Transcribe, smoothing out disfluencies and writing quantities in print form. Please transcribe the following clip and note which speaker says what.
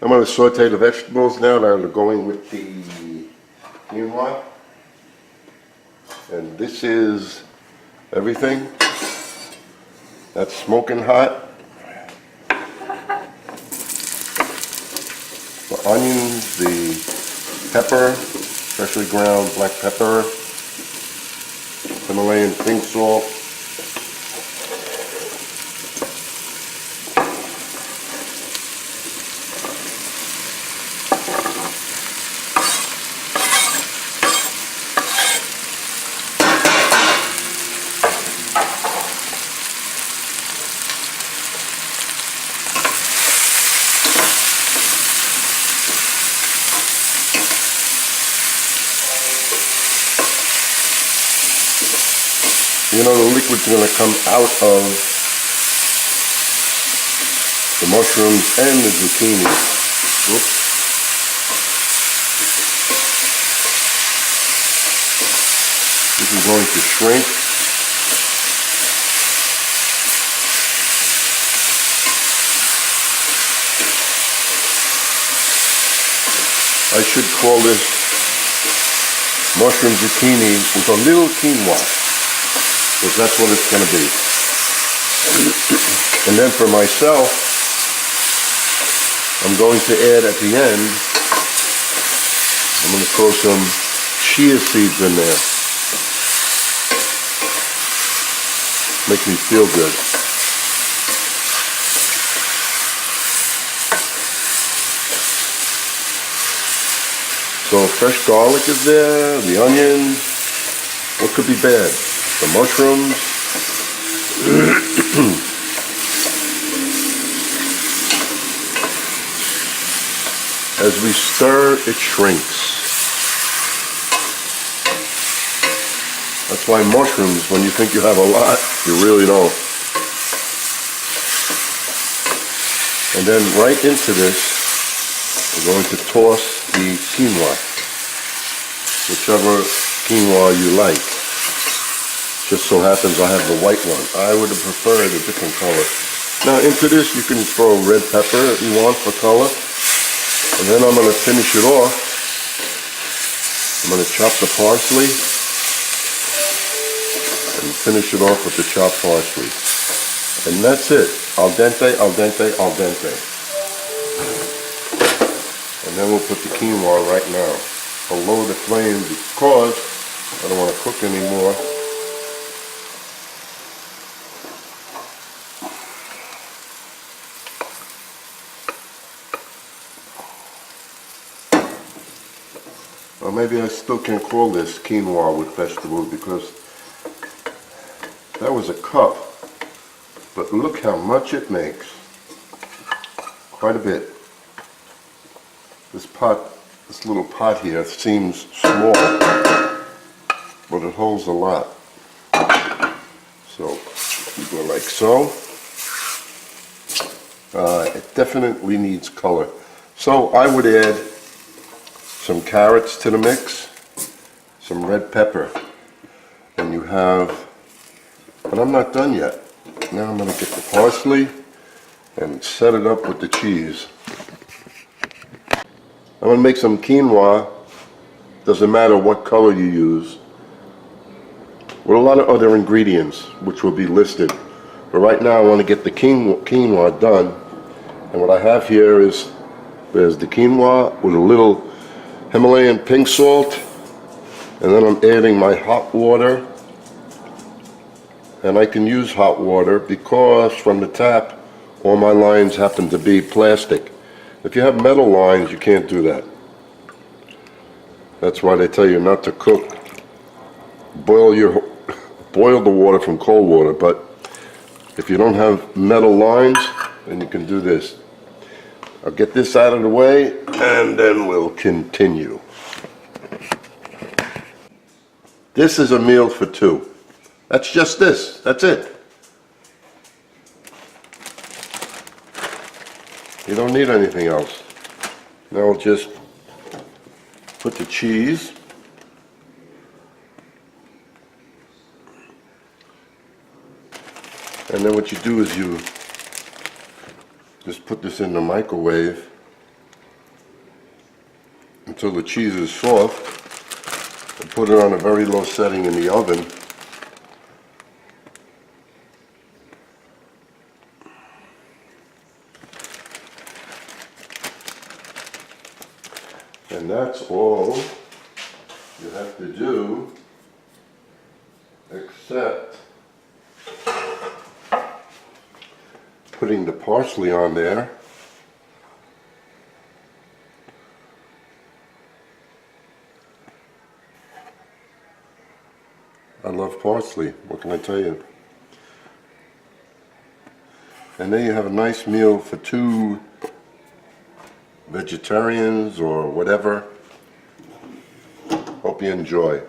Speaker 1: I'm going to saute the vegetables now that are going with the quinoa. And this is everything. That's smoking hot. The onions, the pepper, freshly ground black pepper, Himalayan pink salt, you know, the liquid's going to come out of the mushrooms and the zucchini. Whoops. This is going to shrink. I should call this mushroom zucchini with a little quinoa, because that's what it's going to be. And then for myself, I'm going to add at the end, I'm going to throw some chia seeds in there. Makes me feel good. So fresh garlic is there, the onions. What could be bad? The mushrooms. As we stir, it shrinks. That's why mushrooms, when you think you have a lot, you really don't. And then right into this, we're going to toss the quinoa, whichever quinoa you like. Just so happens I have the white one. I would have preferred a different color. Now into this you can throw red pepper if you want for color. And then I'm going to finish it off. I'm going to chop the parsley and finish it off with the chopped parsley. And that's it. Al dente, al dente, al dente. And then we'll put the quinoa right now. I'll lower the flame because I don't want to cook anymore. Or maybe I still can call this quinoa with vegetables because that was a cup. But look how much it makes. Quite a bit. This pot, this little pot here seems small, but it holds a lot. So you go like so. It definitely needs color. So I would add some carrots to the mix, some red pepper, and you have, but I'm not done yet. Now I'm going to get the parsley and set it up with the cheese. I'm going to make some quinoa, doesn't matter what color you use, with a lot of other ingredients which will be listed. But right now I want to get the quinoa done, and what I have here is there's the quinoa with a little Himalayan pink salt, and then I'm adding my hot water. And I can use hot water because from the tap all my lines happen to be plastic. If you have metal lines, you can't do that. That's why they tell you not to cook. Boil the water from cold water, but if you don't have metal lines, then you can do this. I'll get this out of the way and then we'll continue. This is a meal for two. That's just this. That's it. You don't need anything else. Now I'll just put the cheese. And then what you do is you just put this in the microwave until the cheese is soft, and put it on a very low setting in the oven. And that's all you have to do, except putting the parsley on there. I love parsley, what can I tell you? And then you have a nice meal for two vegetarians or whatever. Hope you enjoy.